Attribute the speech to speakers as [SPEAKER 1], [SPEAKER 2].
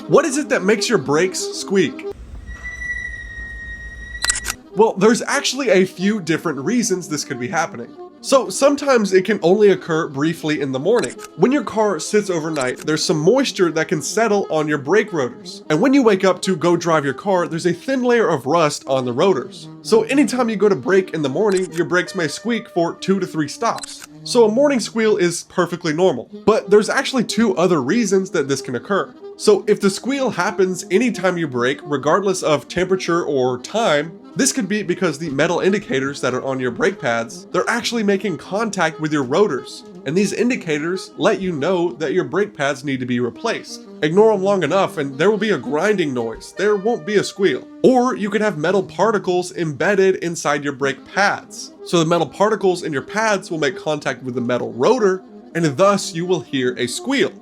[SPEAKER 1] What is it that makes your brakes squeak? Well, there's actually a few different reasons this could be happening. So sometimes it can only occur briefly in the morning. When your car sits overnight, there's some moisture that can settle on your brake rotors. And when you wake up to go drive your car, there's a thin layer of rust on the rotors. So anytime you go to brake in the morning, your brakes may squeak for 2 to 3 stops. So a morning squeal is perfectly normal. But there's actually 2 other reasons that this can occur. So if the squeal happens anytime you brake, regardless of temperature or time, this could be because the metal indicators that are on your brake pads, they're actually making contact with your rotors. And these indicators let you know that your brake pads need to be replaced. Ignore them long enough and there will be a grinding noise. There won't be a squeal. Or you could have metal particles embedded inside your brake pads. So the metal particles in your pads will make contact with the metal rotor, and thus you will hear a squeal.